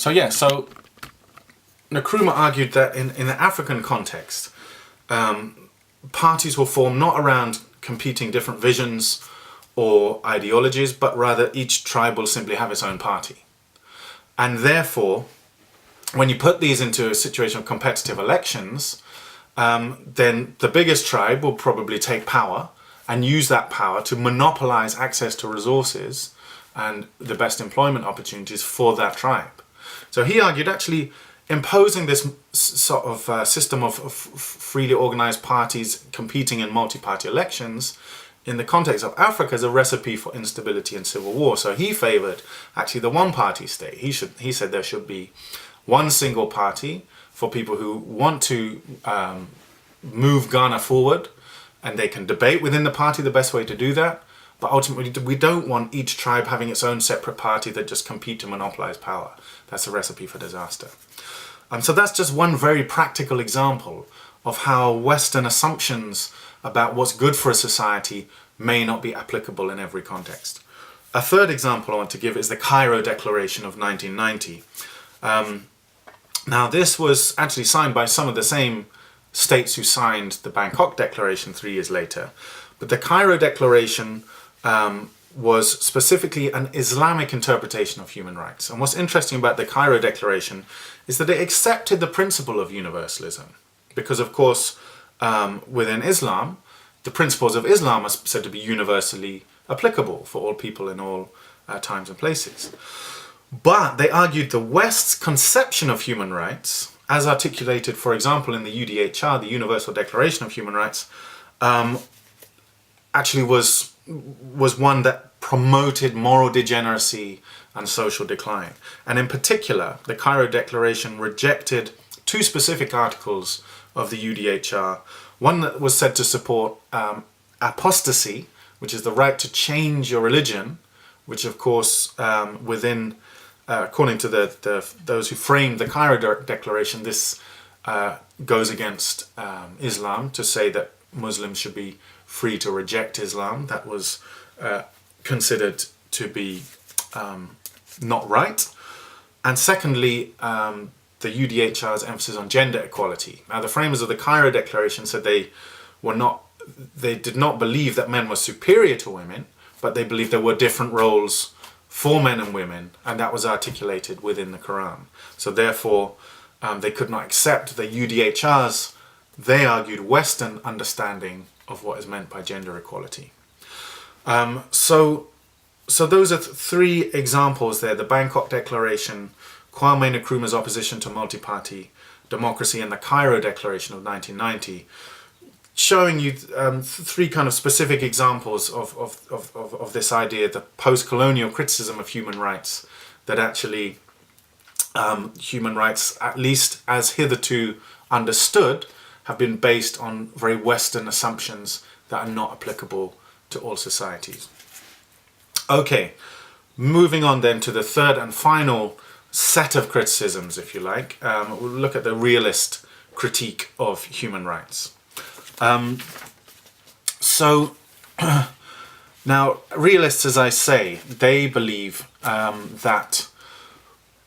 So Nkrumah argued that in the African context, parties will form not around competing different visions or ideologies, but rather each tribe will simply have its own party. And therefore, when you put these into a situation of competitive elections, then the biggest tribe will probably take power and use that power to monopolize access to resources and the best employment opportunities for that tribe. So he argued actually imposing this sort of system of freely organized parties competing in multi-party elections in the context of Africa is a recipe for instability and civil war. So he favored actually the one-party state. He said there should be one single party for people who want to move Ghana forward, and they can debate within the party the best way to do that. But ultimately, we don't want each tribe having its own separate party that just compete to monopolize power. That's a recipe for disaster. So that's just one very practical example of how Western assumptions about what's good for a society may not be applicable in every context. A third example I want to give is the Cairo Declaration of 1990. Now this was actually signed by some of the same states who signed the Bangkok Declaration 3 years later. But the Cairo Declaration was specifically an Islamic interpretation of human rights. And what's interesting about the Cairo Declaration is that it accepted the principle of universalism. Because of course, within Islam, the principles of Islam are said to be universally applicable for all people in all times and places. But they argued the West's conception of human rights, as articulated, for example, in the UDHR, the Universal Declaration of Human Rights, actually was one that promoted moral degeneracy and social decline. And in particular, the Cairo Declaration rejected two specific articles of the UDHR. One that was said to support apostasy, which is the right to change your religion, which of course according to those who framed the Cairo Declaration, this goes against Islam, to say that Muslims should be free to reject Islam. That was considered to be not right. And secondly, the UDHR's emphasis on gender equality. Now, the framers of the Cairo Declaration said they did not believe that men were superior to women, but they believed there were different roles for men and women, and that was articulated within the Quran. So therefore, they could not accept the UDHR's, they argued, Western understanding of what is meant by gender equality. So those are three examples there: the Bangkok Declaration, Kwame Nkrumah's opposition to multi-party democracy, and the Cairo Declaration of 1990, showing you three kind of specific examples of this idea, the post-colonial criticism of human rights, that actually human rights, at least as hitherto understood, have been based on very Western assumptions that are not applicable to all societies. Okay, moving on then to the third and final set of criticisms, if you like. We'll look at the realist critique of human rights. Now, realists, as I say, they believe that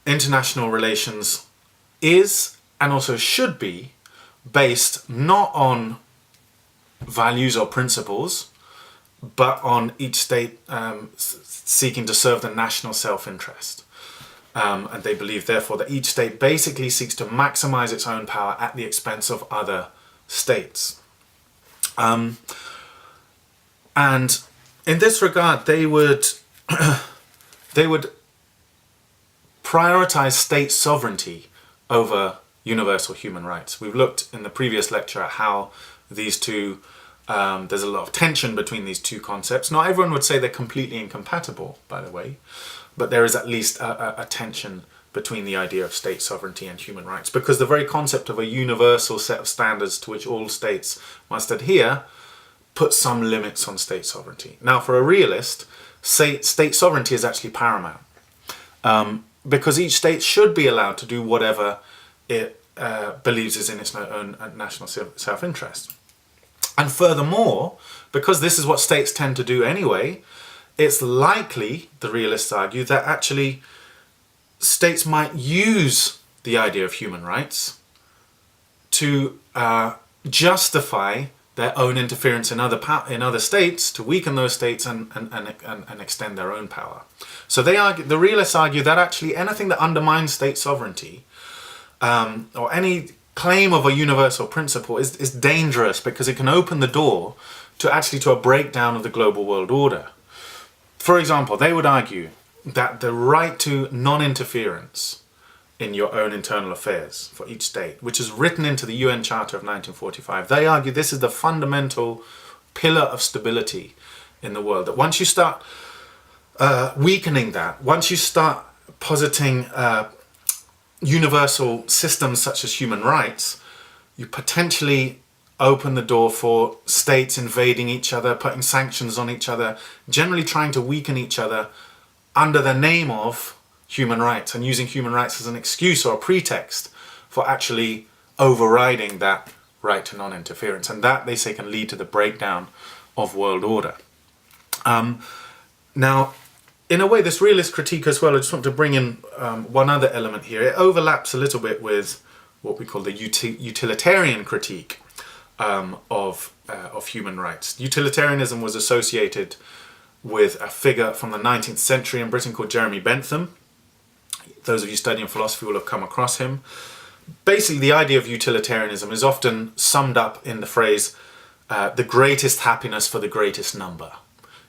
international relations is and also should be based not on values or principles, but on each state seeking to serve the national self-interest. And they believe, therefore, that each state basically seeks to maximize its own power at the expense of other states. And in this regard, they would prioritize state sovereignty over universal human rights. We've looked in the previous lecture at how these two, there's a lot of tension between these two concepts. Not everyone would say they're completely incompatible, by the way, but there is at least a tension between the idea of state sovereignty and human rights, because the very concept of a universal set of standards to which all states must adhere puts some limits on state sovereignty. Now, for a realist, state sovereignty is actually paramount, because each state should be allowed to do whatever it believes is in its own national self-interest. And furthermore, because this is what states tend to do anyway, it's likely, the realists argue, that actually states might use the idea of human rights to justify their own interference in other states, to weaken those states and extend their own power. So the realists argue that actually anything that undermines state sovereignty or any claim of a universal principle is dangerous, because it can open the door to a breakdown of the global world order. For example, they would argue that the right to non-interference in your own internal affairs for each state, which is written into the UN Charter of 1945, they argue this is the fundamental pillar of stability in the world. That once you start weakening that, once you start positing universal systems such as human rights, you potentially open the door for states invading each other, putting sanctions on each other, generally trying to weaken each other under the name of human rights, and using human rights as an excuse or a pretext for actually overriding that right to non-interference. And that, they say, can lead to the breakdown of world order. Now, in a way, this realist critique as well, I just want to bring in one other element here. It overlaps a little bit with what we call the utilitarian critique of human rights. Utilitarianism was associated with a figure from the 19th century in Britain called Jeremy Bentham. Those of you studying philosophy will have come across him. Basically, the idea of utilitarianism is often summed up in the phrase, the greatest happiness for the greatest number.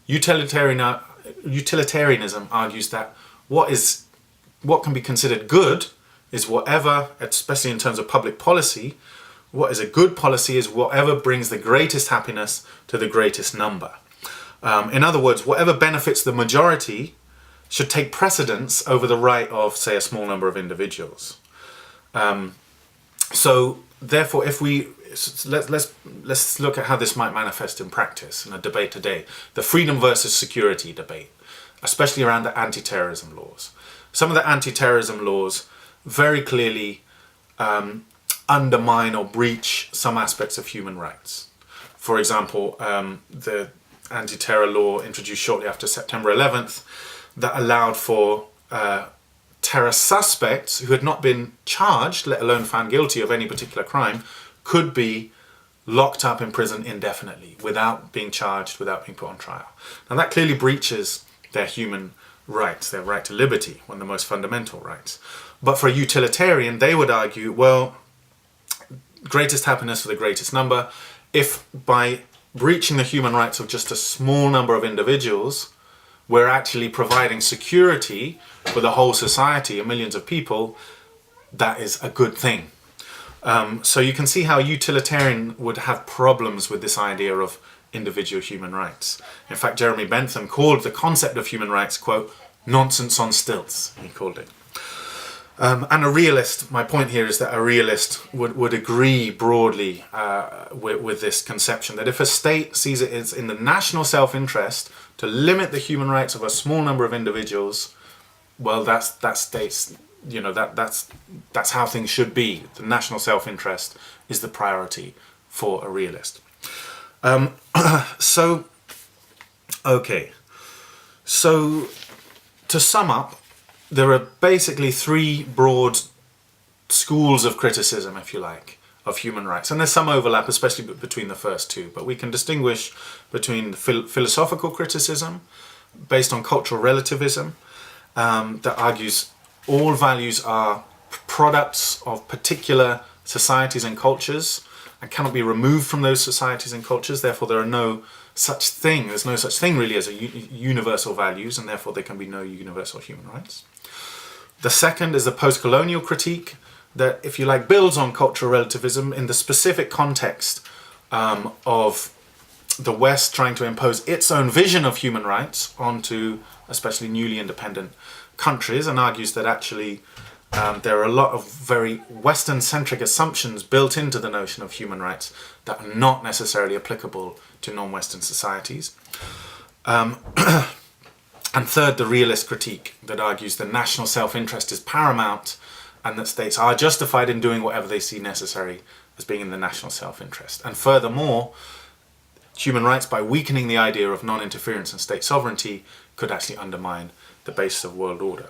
Utilitarianism argues that what can be considered good is whatever, especially in terms of public policy, what is a good policy is whatever brings the greatest happiness to the greatest number. In other words, whatever benefits the majority should take precedence over the right of, say, a small number of individuals. So, therefore, let's look at how this might manifest in practice in a debate today. The freedom versus security debate, especially around the anti-terrorism laws. Some of the anti-terrorism laws very clearly undermine or breach some aspects of human rights. For example, the anti-terror law introduced shortly after September 11th that allowed for terror suspects who had not been charged, let alone found guilty of any particular crime, could be locked up in prison indefinitely without being charged, without being put on trial. Now that clearly breaches their human rights, their right to liberty, one of the most fundamental rights. But for a utilitarian, they would argue, well, greatest happiness for the greatest number. If by breaching the human rights of just a small number of individuals, we're actually providing security for the whole society and millions of people, that is a good thing. So you can see how a utilitarian would have problems with this idea of individual human rights. In fact, Jeremy Bentham called the concept of human rights, quote, nonsense on stilts, he called it. And a realist, my point here is that a realist would agree broadly with this conception, that if a state sees it as in the national self-interest to limit the human rights of a small number of individuals, well, that state's, that's how things should be. The national self-interest is the priority for a realist. So to sum up, there are basically three broad schools of criticism, if you like, of human rights. And there's some overlap, especially between the first two. But we can distinguish between philosophical criticism, based on cultural relativism, that argues all values are products of particular societies and cultures and cannot be removed from those societies and cultures. Therefore, there's no such thing really as universal values, and therefore there can be no universal human rights. The second is the postcolonial critique that, if you like, builds on cultural relativism in the specific context of the West trying to impose its own vision of human rights onto especially newly independent countries, and argues that actually there are a lot of very Western-centric assumptions built into the notion of human rights that are not necessarily applicable to non-Western societies. And third, the realist critique that argues the national self-interest is paramount and that states are justified in doing whatever they see necessary as being in the national self-interest. And furthermore, human rights, by weakening the idea of non-interference and state sovereignty, could actually undermine the basis of world order.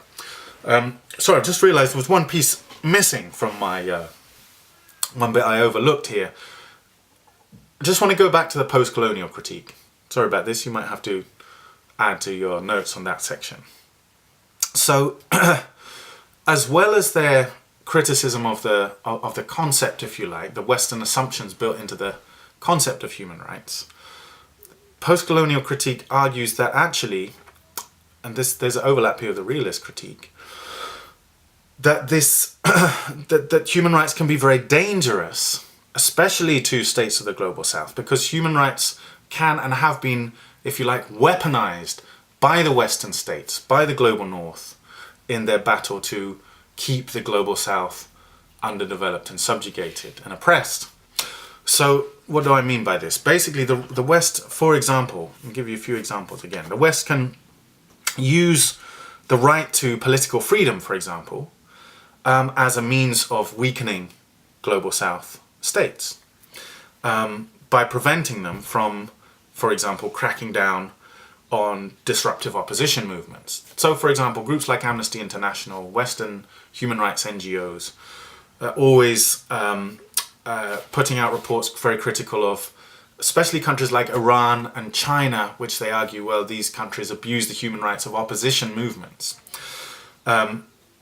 Sorry, I just realised there was one piece missing from my one bit I overlooked here. I just want to go back to the post-colonial critique. Sorry about this, you might have to add to your notes on that section. So, as well as their criticism of the concept, if you like, the Western assumptions built into the concept of human rights, post-colonial critique argues that actually, and there's an overlap here with the realist critique, that that human rights can be very dangerous, especially to states of the global south, because human rights can and have been, if you like, weaponized by the Western states, by the global north, in their battle to keep the global south underdeveloped and subjugated and oppressed. So what do I mean by this? Basically, the West, for example, I'll give you a few examples again. The West can use the right to political freedom, for example, as a means of weakening global south states, by preventing them from, for example, cracking down on disruptive opposition movements. So, for example, groups like Amnesty International, Western human rights NGOs, are always putting out reports very critical of especially countries like Iran and China, which they argue, well, these countries abuse the human rights of opposition movements.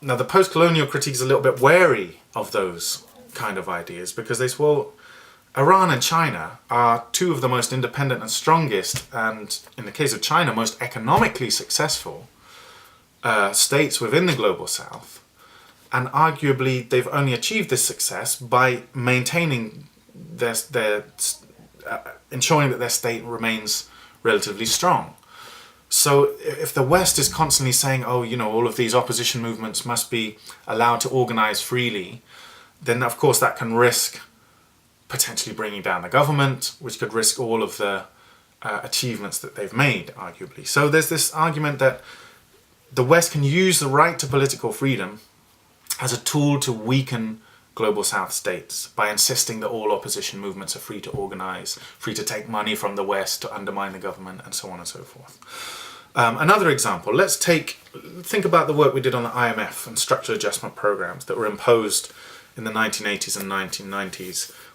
Now, the post-colonial critique is a little bit wary of those kind of ideas because they say, well, Iran and China are two of the most independent and strongest, and in the case of China, most economically successful states within the global south. And arguably, they've only achieved this success by maintaining ensuring that their state remains relatively strong. So if the West is constantly saying, oh, you know, all of these opposition movements must be allowed to organize freely, then of course that can risk potentially bringing down the government, which could risk all of the achievements that they've made, arguably. So there's this argument that the West can use the right to political freedom as a tool to weaken global south states by insisting that all opposition movements are free to organize, free to take money from the West to undermine the government, and so on and so forth. Another example, think about the work we did on the IMF and structural adjustment programs that were imposed in the 1980s and 1990s